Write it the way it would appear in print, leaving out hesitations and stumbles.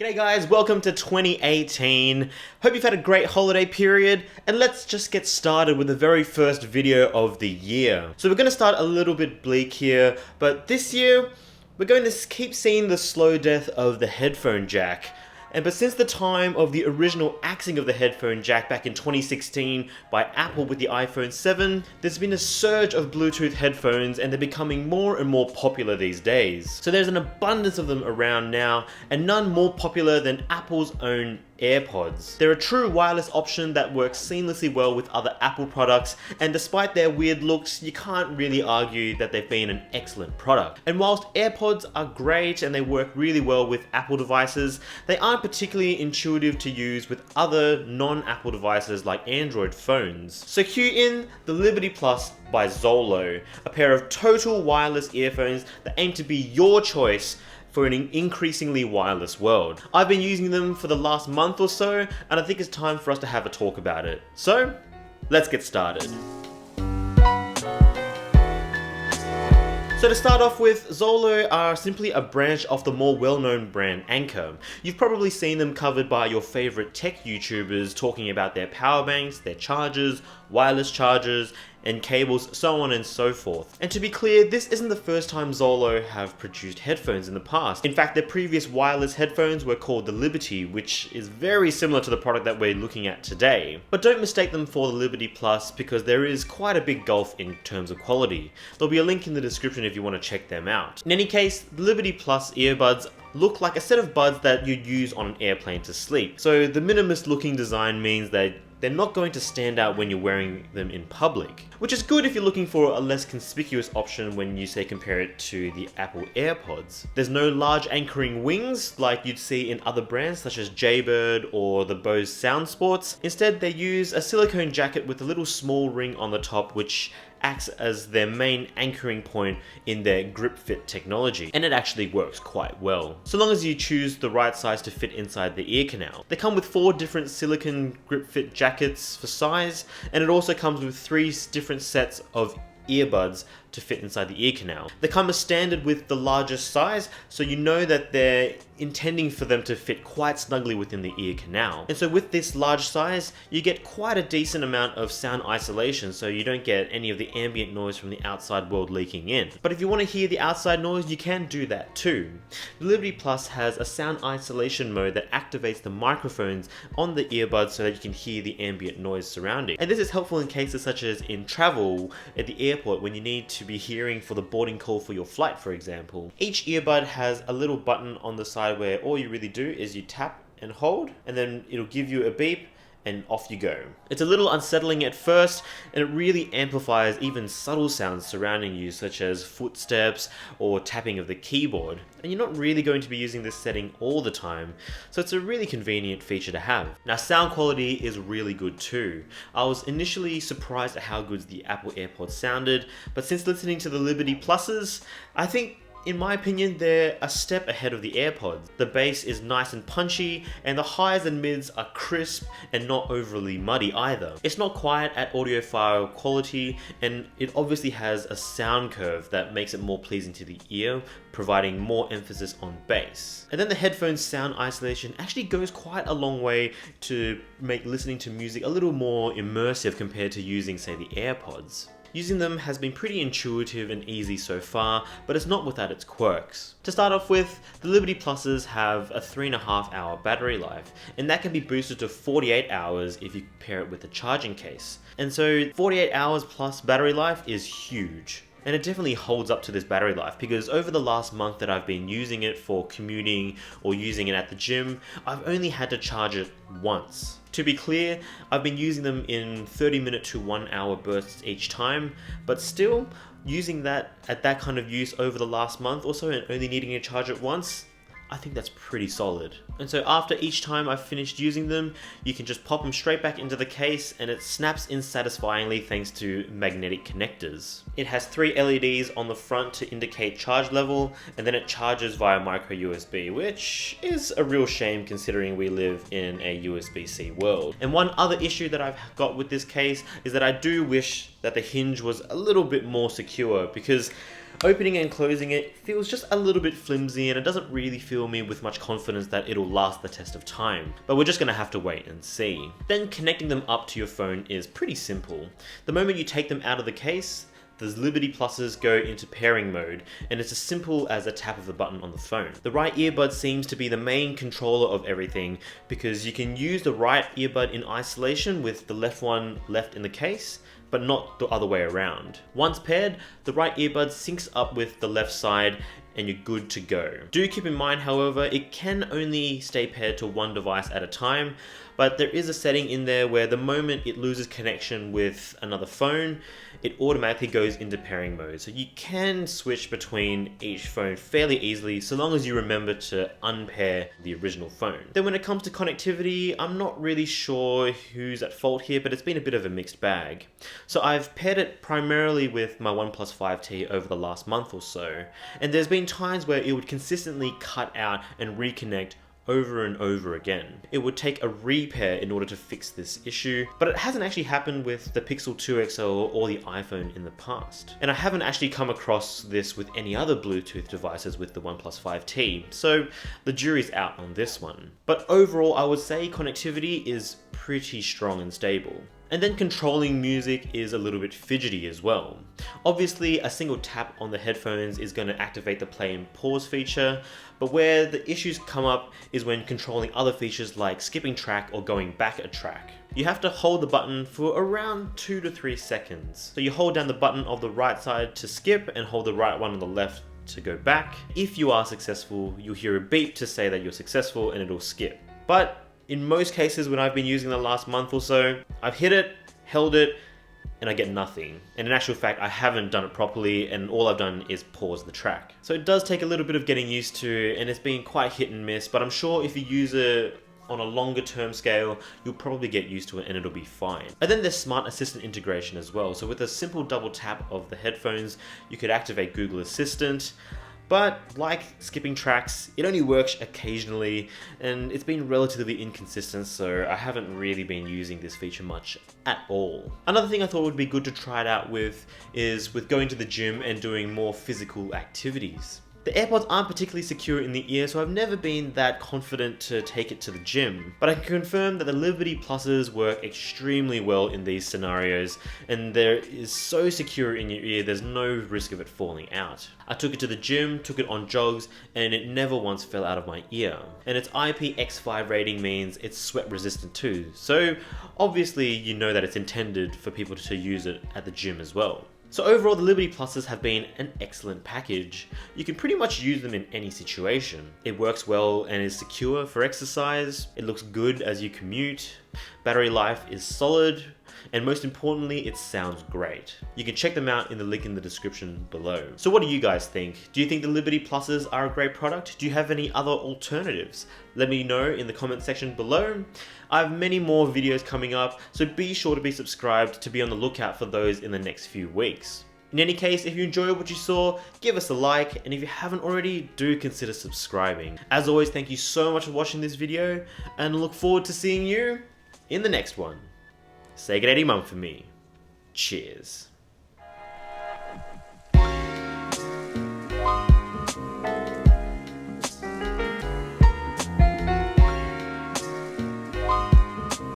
G'day guys, welcome to 2018. Hope you've had a great holiday period, and let's just get started with the very first video of the year. So we're going to start a little bit bleak here, but this year we're going to keep seeing the slow death of the headphone jack. But since the time of the original axing of the headphone jack back in 2016 by Apple with the iPhone 7, there's been a surge of Bluetooth headphones and they're becoming more and more popular these days. So there's an abundance of them around now, and none more popular than Apple's own AirPods. They're a true wireless option that works seamlessly well with other Apple products, and despite their weird looks, you can't really argue that they've been an excellent product. And whilst AirPods are great and they work really well with Apple devices, they aren't particularly intuitive to use with other non-Apple devices like Android phones. So cue in the Liberty Plus by Zolo, a pair of total wireless earphones that aim to be your choice for an increasingly wireless world. I've been using them for the last month or so, and I think it's time for us to have a talk about it. So, let's get started. So to start off with, Zolo are simply a branch of the more well-known brand Anker. You've probably seen them covered by your favorite tech YouTubers talking about their power banks, their chargers, wireless chargers, and cables, so on and so forth. And to be clear, this isn't the first time Zolo have produced headphones in the past. In fact, their previous wireless headphones were called the Liberty, which is very similar to the product that we're looking at today. But don't mistake them for the Liberty Plus, because there is quite a big gulf in terms of quality. There'll be a link in the description if you want to check them out. In any case, the Liberty Plus earbuds look like a set of buds that you'd use on an airplane to sleep. So the minimalist looking design means that they're not going to stand out when you're wearing them in public, which is good if you're looking for a less conspicuous option when you say compare it to the Apple AirPods. There's no large anchoring wings like you'd see in other brands such as Jaybird or the Bose Sound Sports. Instead, they use a silicone jacket with a little small ring on the top which acts as their main anchoring point in their grip fit technology, and it actually works quite well, so long as you choose the right size to fit inside the ear canal. They come with 4 different silicone grip fit jackets for size, and it also comes with 3 different sets of earbuds to fit inside the ear canal. They come as standard with the largest size, so you know that they're intending for them to fit quite snugly within the ear canal. And so with this large size, you get quite a decent amount of sound isolation, so you don't get any of the ambient noise from the outside world leaking in. But if you want to hear the outside noise, you can do that too. The Liberty Plus has a sound isolation mode that activates the microphones on the earbuds so that you can hear the ambient noise surrounding. And this is helpful in cases such as in travel at the airport when you need to be hearing for the boarding call for your flight, for example. Each earbud has a little button on the side where all you really do is you tap and hold, and then it'll give you a beep and off you go. It's a little unsettling at first, and it really amplifies even subtle sounds surrounding you, such as footsteps or tapping of the keyboard. And you're not really going to be using this setting all the time, so it's a really convenient feature to have. Now, sound quality is really good too. I was initially surprised at how good the Apple AirPods sounded, but since listening to the Liberty Pluses, I think in my opinion, they're a step ahead of the AirPods. The bass is nice and punchy, and the highs and mids are crisp and not overly muddy either. It's not quiet at audiophile quality, and it obviously has a sound curve that makes it more pleasing to the ear, providing more emphasis on bass. And then the headphones sound isolation actually goes quite a long way to make listening to music a little more immersive compared to using, say, the AirPods. Using them has been pretty intuitive and easy so far, but it's not without its quirks. To start off with, the Liberty Pluses have a 3.5 hour battery life, and that can be boosted to 48 hours if you pair it with a charging case. And so 48 hours plus battery life is huge. And it definitely holds up to this battery life, because over the last month that I've been using it for commuting or using it at the gym, I've only had to charge it once. To be clear, I've been using them in 30-minute to 1 hour bursts each time, but still, using that at that kind of use over the last month or so and only needing to charge it once, I think that's pretty solid. And so after each time I've finished using them, you can just pop them straight back into the case and it snaps in satisfyingly thanks to magnetic connectors. It has 3 LEDs on the front to indicate charge level, and then it charges via micro USB, which is a real shame considering we live in a USB-C world. And one other issue that I've got with this case is that I do wish that the hinge was a little bit more secure, because Opening and closing it feels just a little bit flimsy and it doesn't really fill me with much confidence that it'll last the test of time, but we're just gonna have to wait and see. Then connecting them up to your phone is pretty simple. The moment you take them out of the case, the Liberty Pluses go into pairing mode, and it's as simple as a tap of the button on the phone. The right earbud seems to be the main controller of everything because you can use the right earbud in isolation with the left one left in the case, but not the other way around. Once paired, the right earbud syncs up with the left side and you're good to go. Do keep in mind, however, it can only stay paired to one device at a time, but there is a setting in there where the moment it loses connection with another phone, it automatically goes into pairing mode. So you can switch between each phone fairly easily so long as you remember to unpair the original phone. Then when it comes to connectivity, I'm not really sure who's at fault here, but it's been a bit of a mixed bag. So I've paired it primarily with my OnePlus 5T over the last month or so, and there's been times where it would consistently cut out and reconnect over and over again. It would take a repair in order to fix this issue, but it hasn't actually happened with the Pixel 2 XL or the iPhone in the past. And I haven't actually come across this with any other Bluetooth devices with the OnePlus 5T, so the jury's out on this one. But overall, I would say connectivity is pretty strong and stable. And then controlling music is a little bit fidgety as well. Obviously, a single tap on the headphones is going to activate the play and pause feature, but where the issues come up is when controlling other features like skipping track or going back a track. You have to hold the button for around 2 to 3 seconds. So you hold down the button of the right side to skip and hold the right one on the left to go back. If you are successful, you'll hear a beep to say that you're successful and it'll skip. But in most cases, when I've been using the last month or so, I've hit it, held it, and I get nothing. And in actual fact, I haven't done it properly, and all I've done is pause the track. So it does take a little bit of getting used to, and it's been quite hit and miss, but I'm sure if you use it on a longer term scale, you'll probably get used to it and it'll be fine. And then there's Smart Assistant integration as well. So with a simple double tap of the headphones, you could activate Google Assistant. But like skipping tracks, it only works occasionally and it's been relatively inconsistent, so I haven't really been using this feature much at all. Another thing I thought would be good to try it out with is with going to the gym and doing more physical activities. The AirPods aren't particularly secure in the ear, so I've never been that confident to take it to the gym. But I can confirm that the Liberty Pluses work extremely well in these scenarios, and they're is so secure in your ear, there's no risk of it falling out. I took it to the gym, took it on jogs, and it never once fell out of my ear. And its IPX5 rating means it's sweat resistant too, so obviously you know that it's intended for people to use it at the gym as well. So overall, the Liberty Pluses have been an excellent package. You can pretty much use them in any situation. It works well and is secure for exercise. It looks good as you commute. Battery life is solid. And most importantly, it sounds great. You can check them out in the link in the description below. So what do you guys think? Do you think the Liberty Pluses are a great product? Do you have any other alternatives? Let me know in the comment section below. I have many more videos coming up, so be sure to be subscribed to be on the lookout for those in the next few weeks. In any case, if you enjoyed what you saw, give us a like, and if you haven't already, do consider subscribing. As always, thank you so much for watching this video, and I look forward to seeing you in the next one. Say good day, mum, for me. Cheers.